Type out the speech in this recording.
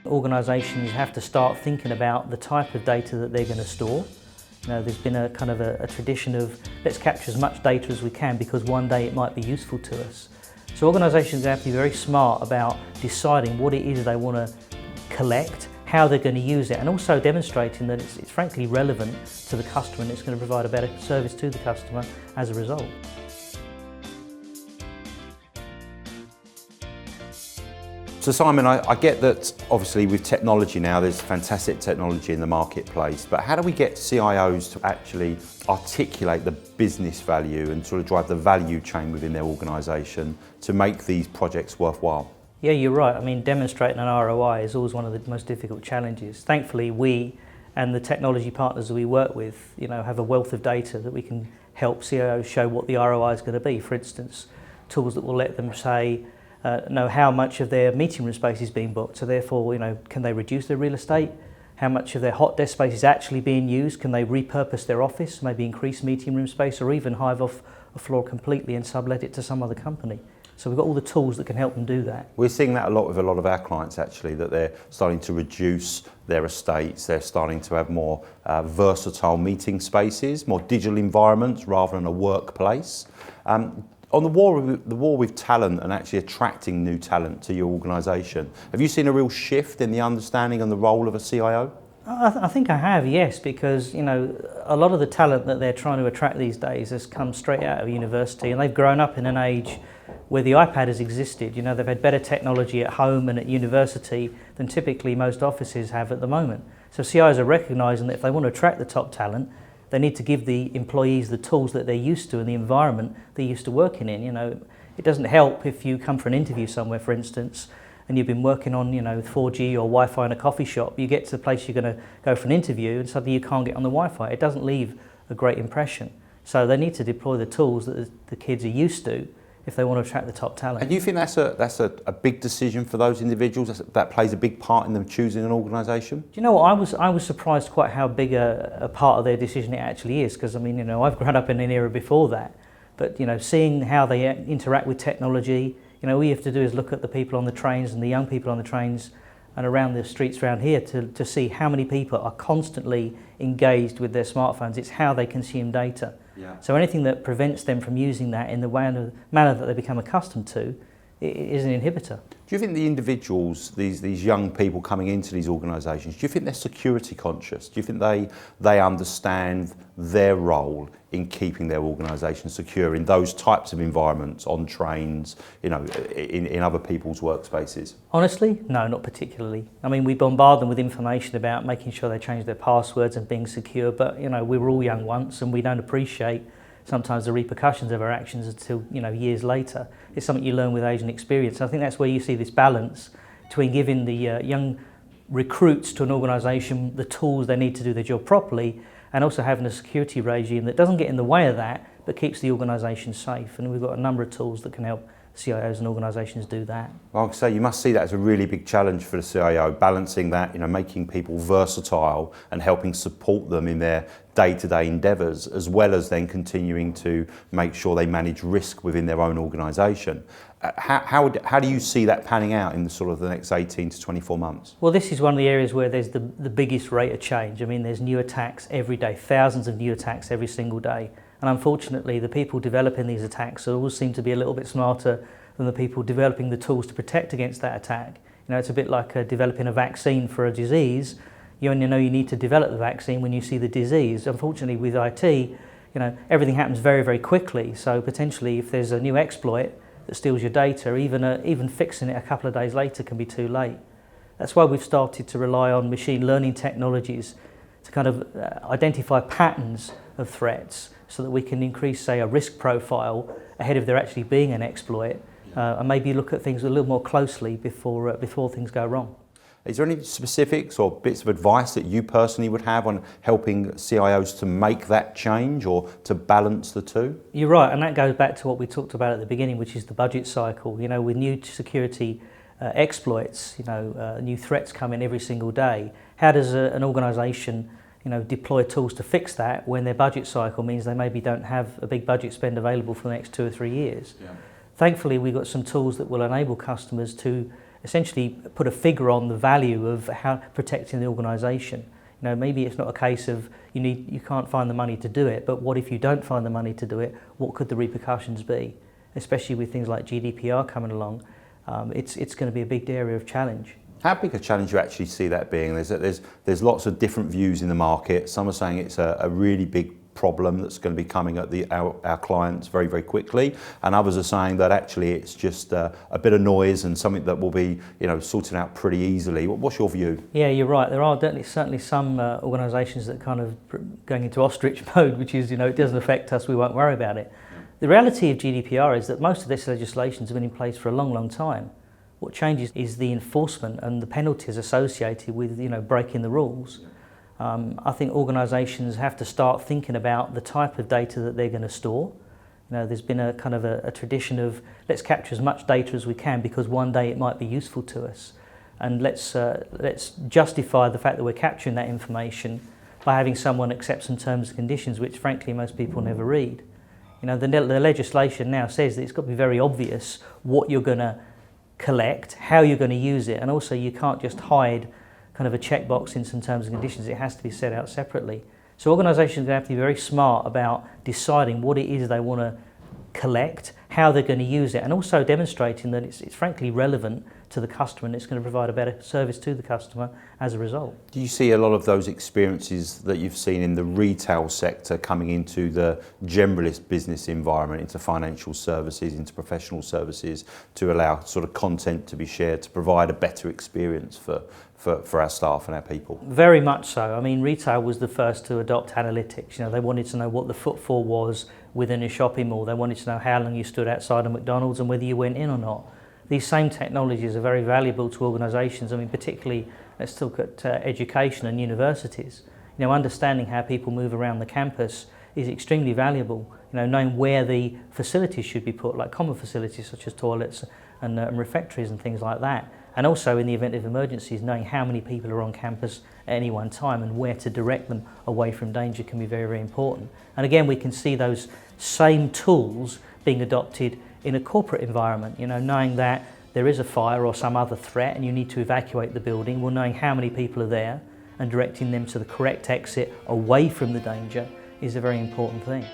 Organisations have to start thinking about the type of data that they're going to store. There's been a kind of a tradition of let's capture as much data as we can because one day it might be useful to us. So organisations have to be very smart about deciding what it is they want to collect, how they're going to use it, and also demonstrating that it's frankly relevant to the customer and it's going to provide a better service to the customer as a result. So Simon, I get that obviously with technology now, there's fantastic technology in the marketplace, but how do we get CIOs to actually articulate the business value and sort of drive the value chain within their organisation to make these projects worthwhile? Yeah, you're right. I mean, demonstrating an ROI is always one of the most difficult challenges. Thankfully, we and the technology partners that we work with, have a wealth of data that we can help CIOs show what the ROI is going to be. For instance, tools that will let them say, know how much of their meeting room space is being booked. So therefore, can they reduce their real estate? How much of their hot desk space is actually being used? Can they repurpose their office, maybe increase meeting room space, or even hive off a floor completely and sublet it to some other company? So we've got all the tools that can help them do that. We're seeing that a lot with a lot of our clients actually, that they're starting to reduce their estates, they're starting to have more versatile meeting spaces, more digital environments rather than a workplace. On the war with talent and actually attracting new talent to your organisation, have you seen a real shift in the understanding and the role of a CIO? I think I have, yes, because a lot of the talent that they're trying to attract these days has come straight out of university, and they've grown up in an age where the iPad has existed. They've had better technology at home and at university than typically most offices have at the moment. So CIOs are recognising that if they want to attract the top talent, they need to give the employees the tools that they're used to and the environment they're used to working in. It doesn't help if you come for an interview somewhere, for instance, and you've been working on 4G or Wi-Fi in a coffee shop. You get to the place you're going to go for an interview and suddenly you can't get on the Wi-Fi. It doesn't leave a great impression. So they need to deploy the tools that the kids are used to if they want to attract the top talent. And do you think that's a big decision for those individuals? That plays a big part in them choosing an organisation? Do you know what? I was surprised quite how big a part of their decision it actually is, because I've grown up in an era before that. But seeing how they interact with technology, all you have to do is look at the people on the trains and the young people on the trains and around the streets around here to see how many people are constantly engaged with their smartphones. It's how they consume data. Yeah. So anything that prevents them from using that in the manner that they become accustomed to is an inhibitor. Do you think the individuals, these young people coming into these organisations, do you think they're security conscious? Do you think they understand their role in keeping their organisation secure in those types of environments, on trains, in other people's workspaces? Honestly, no, not particularly. We bombard them with information about making sure they change their passwords and being secure, but we were all young once and we don't appreciate sometimes the repercussions of our actions until years later. It's something you learn with age and experience. I think that's where you see this balance between giving the young recruits to an organisation the tools they need to do their job properly, and also having a security regime that doesn't get in the way of that but keeps the organisation safe. And we've got a number of tools that can help CIOs and organisations do that. Well, I'd say you must see that as a really big challenge for the CIO, balancing that, making people versatile and helping support them in their day-to-day endeavours, as well as then continuing to make sure they manage risk within their own organisation. How do you see that panning out in the next 18 to 24 months? Well, this is one of the areas where there's the biggest rate of change. There's new attacks every day, thousands of new attacks every single day. And unfortunately, the people developing these attacks always seem to be a little bit smarter than the people developing the tools to protect against that attack. It's a bit like developing a vaccine for a disease. You only know you need to develop the vaccine when you see the disease. Unfortunately, with IT, everything happens very, very quickly. So potentially, if there's a new exploit that steals your data, even fixing it a couple of days later can be too late. That's why we've started to rely on machine learning technologies to kind of identify patterns of threats so that we can increase, say, a risk profile ahead of there actually being an exploit, and maybe look at things a little more closely before things go wrong. Is there any specifics or bits of advice that you personally would have on helping CIOs to make that change or to balance the two? You're right, and that goes back to what we talked about at the beginning, which is the budget cycle. With new security exploits, new threats come in every single day. How does an organisation deploy tools to fix that when their budget cycle means they maybe don't have a big budget spend available for the next 2 or 3 years? Yeah. Thankfully, we've got some tools that will enable customers to essentially put a figure on the value of how protecting the organisation. Maybe it's not a case of you can't find the money to do it, but what if you don't find the money to do it? What could the repercussions be? Especially with things like GDPR coming along, it's going to be a big area of challenge. How big a challenge do you actually see that being? There's lots of different views in the market. Some are saying it's a really big problem that's going to be coming at our clients very, very quickly, and others are saying that actually it's just a bit of noise and something that will be sorted out pretty easily. What's your view? Yeah, you're right. There are certainly some organisations that are kind of going into ostrich mode, which is it doesn't affect us, we won't worry about it. The reality of GDPR is that most of this legislation has been in place for a long, long time. What changes is the enforcement and the penalties associated with breaking the rules. I think organisations have to start thinking about the type of data that they're going to store. There's been a kind of a tradition of let's capture as much data as we can because one day it might be useful to us, and let's justify the fact that we're capturing that information by having someone accept some terms and conditions, which frankly most people never read. The legislation now says that it's got to be very obvious what you're going to collect, how you're going to use it, and also you can't just hide kind of a checkbox in some terms and conditions. It has to be set out separately. So organisations are going to have to be very smart about deciding what it is they want to collect, how they're going to use it, and also demonstrating that it's frankly relevant to the customer and it's going to provide a better service to the customer as a result. Do you see a lot of those experiences that you've seen in the retail sector coming into the generalist business environment, into financial services, into professional services, to allow sort of content to be shared, to provide a better experience for our staff and our people? Very much so. I mean, retail was the first to adopt analytics. They wanted to know what the footfall was within a shopping mall. They wanted to know how long you stood outside a McDonald's and whether you went in or not. These same technologies are very valuable to organisations. I mean, particularly, let's talk at education and universities. Understanding how people move around the campus is extremely valuable. Knowing where the facilities should be put, like common facilities such as toilets and refectories and things like that. And also, in the event of emergencies, knowing how many people are on campus at any one time and where to direct them away from danger can be very, very important. And again, we can see those same tools being adopted in a corporate environment, knowing that there is a fire or some other threat and you need to evacuate the building, well, knowing how many people are there and directing them to the correct exit away from the danger is a very important thing.